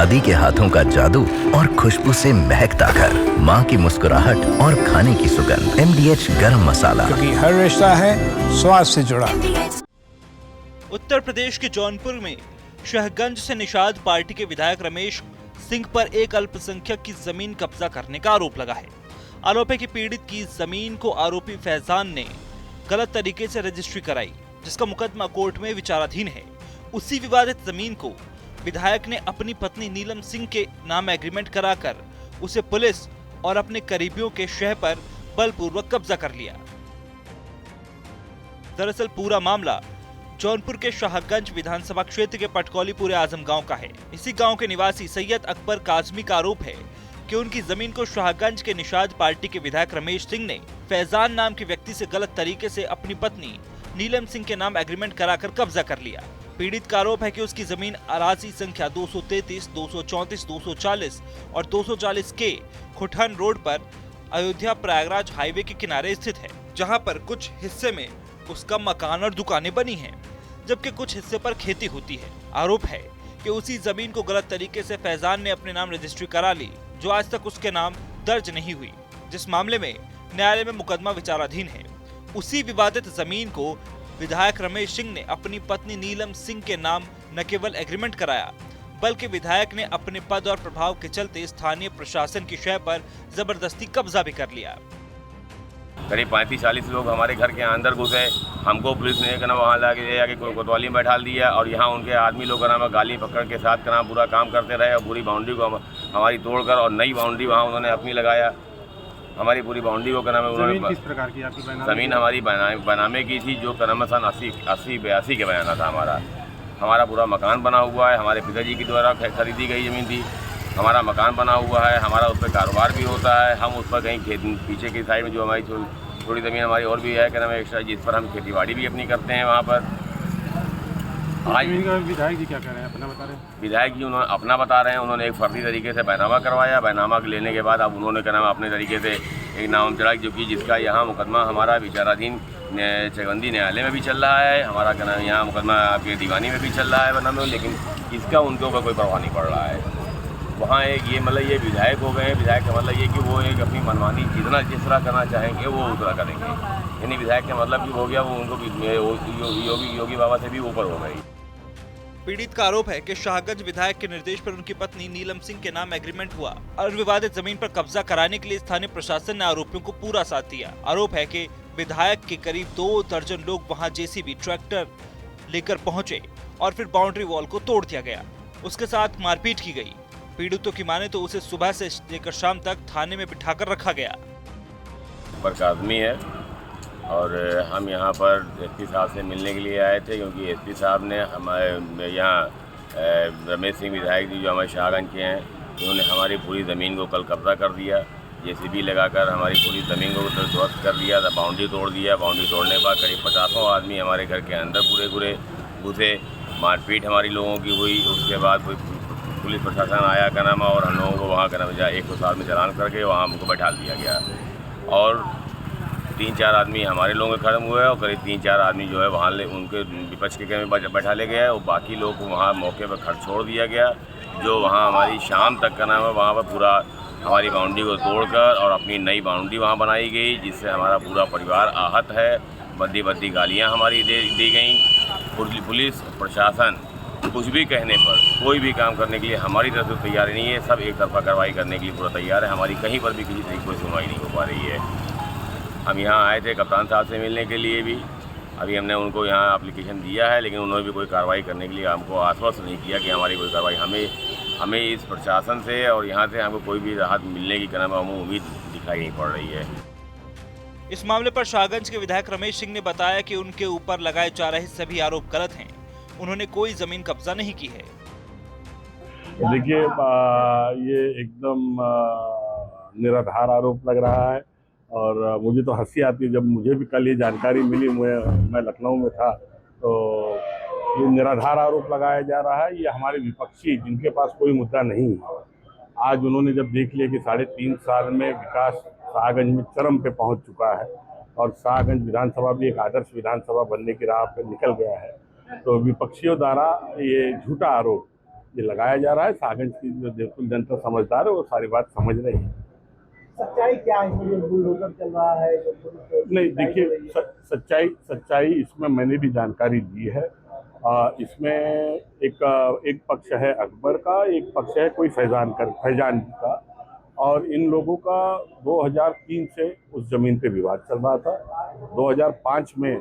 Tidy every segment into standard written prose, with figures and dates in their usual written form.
दादी के हाथों का जादू और खुशबू से महकता घर, माँ की मुस्कुराहट और खाने की सुगंध। MDH गरम मसाला, क्योंकि हर रिश्ता है स्वाद से जुड़ा। उत्तर प्रदेश के जौनपुर में शहगंज से निषाद पार्टी के विधायक रमेश सिंह पर एक अल्पसंख्यक की जमीन कब्जा करने का आरोप लगा है। आरोप है कि पीड़ित की जमीन को आरोपी फैजान ने गलत तरीके से रजिस्ट्री कराई, जिसका मुकदमा कोर्ट में विचाराधीन है। उसी विवादित जमीन को विधायक ने अपनी पत्नी नीलम सिंह के नाम एग्रीमेंट कराकर उसे पुलिस और अपने करीबियों के शह पर बलपूर्वक कब्जा कर लिया। दरअसल पूरा मामला जौनपुर के शाहगंज विधानसभा क्षेत्र के पटकौलीपुर आजम गांव का है। इसी गांव के निवासी सैयद अकबर काजमी का आरोप है कि उनकी जमीन को शाहगंज के निषाद पार्टी के विधायक रमेश सिंह ने फैजान नाम के व्यक्ति से गलत तरीके से अपनी पत्नी नीलम सिंह के नाम एग्रीमेंट कराकर कब्जा कर लिया। पीड़ित का आरोप है कि उसकी जमीन अराजी संख्या 233, 234, 240 और 240 के खुठन रोड पर अयोध्या प्रयागराज हाईवे के किनारे स्थित है, जहां पर कुछ हिस्से में उसका मकान और दुकानें बनी हैं, जबकि कुछ हिस्से पर खेती होती है। आरोप है कि उसी जमीन को गलत तरीके से फैजान ने अपने नाम रजिस्ट्री करा ली, जो आज तक उसके नाम दर्ज नहीं हुई, जिस मामले में न्यायालय में मुकदमा विचाराधीन है। उसी विवादित जमीन को विधायक रमेश सिंह ने अपनी पत्नी नीलम सिंह के नाम न केवल एग्रीमेंट कराया, बल्कि विधायक ने अपने पद और प्रभाव के चलते स्थानीय प्रशासन की शह पर जबरदस्ती कब्जा भी कर लिया। करीब 35-40 लोग हमारे घर के अंदर घुसे। हमको पुलिस ने वहाँ लाके कोतवाली में बैठा दिया और यहाँ उनके आदमी लोग गाली पकड़ के साथ पूरा काम करते रहे और पूरी बाउंड्री को हमारी तोड़कर और नई बाउंड्री वहाँ उन्होंने अपनी लगाया। हमारी पूरी बाउंड्री को उन्होंने किस प्रकार की आपकी ज़मीन हमारी बनाने की थी, जो सन 80-82 के बयाना था। हमारा पूरा मकान बना हुआ है, हमारे पिताजी के द्वारा खरीदी गई ज़मीन थी। हमारा मकान बना हुआ है, हमारा उस पर कारोबार भी होता है। हम उस पर कहीं पीछे की साइड में जो हमारी थोड़ी ज़मीन हमारी और भी है एक्स्ट्रा, जिस पर हम खेतीबाड़ी भी अपनी करते हैं वहाँ पर। आज विधायक जी क्या कह रहे हैं, अपना बता रहे हैं? विधायक जी उन्होंने अपना बता रहे हैं। उन्होंने एक फर्जी तरीके से बैनामा करवाया। बैनामा लेने के बाद अब उन्होंने अपने तरीके से एक नाम चढ़ा, जो कि जिसका यहाँ मुकदमा हमारा विचाराधीन चकबंदी न्यायालय में भी चल रहा है। हमारा यहाँ मुकदमा आपके दीवानी में भी चल रहा है बनामे, लेकिन इसका उनके ऊपर कोई परवाह नहीं पड़ रहा है। वहाँ एक ये ये विधायक हो गए हैं। विधायक का मतलब ये कि वो एक अपनी मनमानी जिस तरह करना चाहेंगे वो उस तरह करेंगे। यानी विधायक का मतलब कि हो गया वो उनको योगी बाबा से भी ऊपर हो गई। पीड़ित का आरोप है कि शाहगंज विधायक के निर्देश पर उनकी पत्नी नीलम सिंह के नाम एग्रीमेंट हुआ और विवादित जमीन पर कब्जा कराने के लिए स्थानीय प्रशासन ने आरोपियों को पूरा साथ दिया। आरोप है कि विधायक के करीब 2 दर्जन लोग वहां JCB ट्रैक्टर लेकर पहुंचे और फिर बाउंड्री वॉल को तोड़ दिया गया। उसके साथ मारपीट की गई। पीड़ितों की माने तो उसे सुबह से लेकर शाम तक थाने में बिठाकर रखा गया। पर आदमी है और हम यहाँ पर SP साहब से मिलने के लिए आए थे, क्योंकि SP साहब ने हमारे यहाँ रमेश सिंह विधायक जी जो हमारे शाहगंज के हैं, उन्होंने हमारी पूरी ज़मीन को कल कब्जा कर दिया। JCB लगाकर हमारी पूरी ज़मीन को ध्वस्त कर दिया, बाउंड्री तोड़ दिया। बाउंड्री तोड़ने के बाद करीब 50 आदमी हमारे घर के अंदर पूरे घुसे। मारपीट हमारी लोगों की हुई। उसके बाद पुलिस प्रशासन आया और हम लोगों को वहाँ 107 में चालान करके वहाँ हमको बैठा दिया गया और 3-4 आदमी हमारे लोगों के खत्म हुए और करीब 3-4 आदमी जो है वहाँ उनके विपक्ष के में बैठा ले गया और बाकी लोग को वहाँ मौके पर खड़ छोड़ दिया गया। जो वहाँ हमारी शाम तक वहाँ पर पूरा हमारी बाउंड्री को तोड़कर और अपनी नई बाउंड्री वहाँ बनाई गई, जिससे हमारा पूरा परिवार आहत है। बद्दी गालियाँ हमारी दी गई। पुलिस प्रशासन कुछ भी कहने पर, कोई भी काम करने के लिए हमारी तरफ से तैयार नहीं है। सब एक तरफा कार्रवाई करने के लिए पूरा तैयार है। हमारी कहीं पर भी किसी तरह की कोई सुनवाई नहीं हो पा रही है। हम यहाँ आए थे कप्तान साहब से मिलने के लिए भी। अभी हमने उनको यहाँ एप्लीकेशन दिया है, लेकिन उन्होंने भी कोई कार्रवाई करने के लिए हमको आश्वस्त नहीं किया कि हमारी कोई कार्रवाई हमें इस प्रशासन से और यहाँ से हमको कोई भी राहत मिलने की हमें उम्मीद दिखाई नहीं पड़ रही है। इस मामले पर शाहगंज के विधायक रमेश सिंह ने बताया कि उनके ऊपर लगाए जा रहे सभी आरोप गलत हैं। उन्होंने कोई जमीन कब्जा नहीं की है। देखिए, ये एकदम निराधार आरोप लग रहा है और मुझे तो हंसी आती है। जब मुझे भी कल ये जानकारी मिली, मैं लखनऊ में था, तो ये निराधार आरोप लगाया जा रहा है। ये हमारे विपक्षी जिनके पास कोई मुद्दा नहीं है, आज उन्होंने जब देख लिया कि 3.5 साल में विकास शाहगंज में चरम पे पहुंच चुका है और शाहगंज विधानसभा भी एक आदर्श विधानसभा बनने की राह पर निकल गया है, तो विपक्षियों द्वारा ये झूठा आरोप ये लगाया जा रहा है। शाहगंज की जो देवकुल जनता समझदार है वो सारी बात समझ रही है। सच्चाई क्या है इसमें, जो बुलडोजर चल रहा है, जो नहीं, देखिए सच्चाई इसमें मैंने भी जानकारी दी है। इसमें एक पक्ष है अकबर का, एक पक्ष है कोई फैजान जी का, और इन लोगों का 2003 से उस जमीन पे विवाद चल रहा था। 2005 में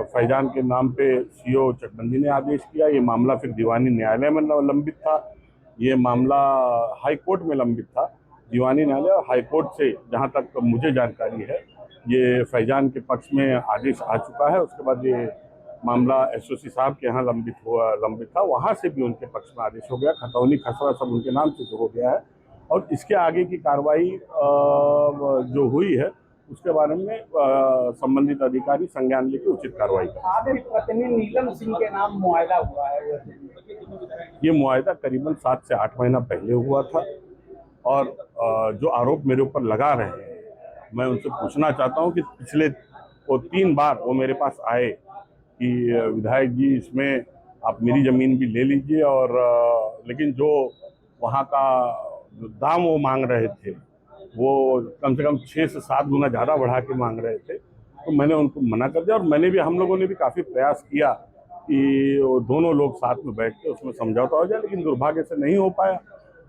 फैजान के नाम पे सीओ चकबंदी ने आदेश किया। ये मामला फिर दीवानी न्यायालय में लंबित था, ये मामला हाई कोर्ट में लंबित था। दीवानी न्यायालय और हाई कोर्ट से जहां तक मुझे जानकारी है ये फैजान के पक्ष में आदेश आ चुका है। उसके बाद ये मामला एसओसी साहब के यहाँ लंबित था, वहाँ से भी उनके पक्ष में आदेश हो गया। खतौनी खसरा सब उनके नाम से हो गया है, और इसके आगे की कार्रवाई जो हुई है उसके बारे में संबंधित अधिकारी संज्ञान लेकर उचित कार्रवाई करें। आपकी पत्नी नीलम सिंह के नाम मुआयदा हुआ है, ये मुआयदा करीबन 7 से 8 महीना पहले हुआ था, और जो आरोप मेरे ऊपर लगा रहे हैं मैं उनसे पूछना चाहता हूं कि पिछले 3 बार वो मेरे पास आए कि विधायक जी इसमें आप मेरी ज़मीन भी ले लीजिए, और लेकिन जो वहाँ का जो दाम वो मांग रहे थे वो कम से कम 6 से 7 गुना ज़्यादा बढ़ा के मांग रहे थे। तो मैंने उनको मना कर दिया, और हम लोगों ने भी काफ़ी प्रयास किया कि वो दोनों लोग साथ में बैठ के उसमें समझौता हो जाए, लेकिन दुर्भाग्य से नहीं हो पाया,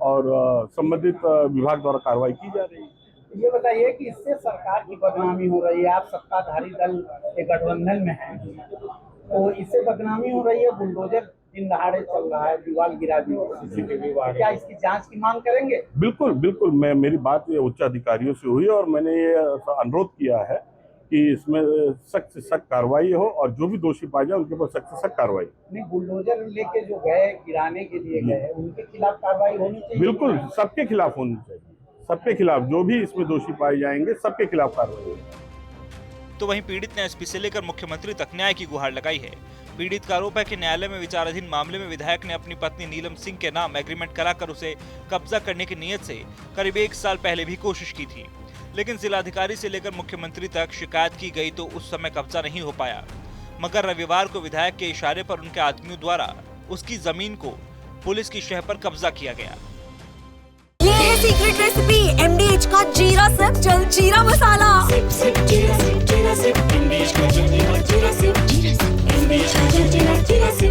और संबंधित विभाग द्वारा कार्रवाई की जा रही है। ये बताइए कि इससे सरकार की बदनामी हो रही है, आप सत्ताधारी दल के गठबंधन में हैं, तो इससे बदनामी हो रही है। बुलडोजर दिन दहाड़े चल रहा है, दीवार गिरा दी, क्या इसकी जांच की मांग करेंगे? बिल्कुल मेरी बात ये उच्च अधिकारियों से हुई, और मैंने ये अनुरोध किया है कि इसमें सख्त से सख्त कार्रवाई हो, और जो भी दोषी पाए जाए उनके ऊपर सख्त से सख्त कार्रवाई। नहीं, बुलडोजर लेके जो गए गिराने के लिए गए उनके खिलाफ कार्रवाई होनी चाहिए। बिल्कुल सबके खिलाफ होनी चाहिए, सबके खिलाफ, जो भी इसमें दोषी पाए जाएंगे सबके खिलाफ कार्रवाई होगी। तो वहीं पीड़ित ने एसपी से लेकर मुख्यमंत्री तक न्याय की गुहार लगाई है। पीड़ित का आरोप है कि न्यायालय में विचाराधीन मामले में विधायक ने अपनी पत्नी नीलम सिंह के नाम एग्रीमेंट कराकर उसे कब्जा करने की नीयत से करीब 1 साल पहले भी कोशिश की थी, लेकिन जिलाधिकारी से लेकर मुख्यमंत्री तक शिकायत की गई तो उस समय कब्जा नहीं हो पाया। मगर रविवार को विधायक के इशारे पर उनके आदमियों द्वारा उसकी जमीन को पुलिस की शह पर कब्जा किया गया। ये है सीक्रेट रेसिपी MDH का जीरा सिर्फ जल जीरा मसाला। सिर्फ जीरा सिर्फ MDH का जल जीरा सिर्फ जीरा सिर्फ MDH का जल जीरा सिर्फ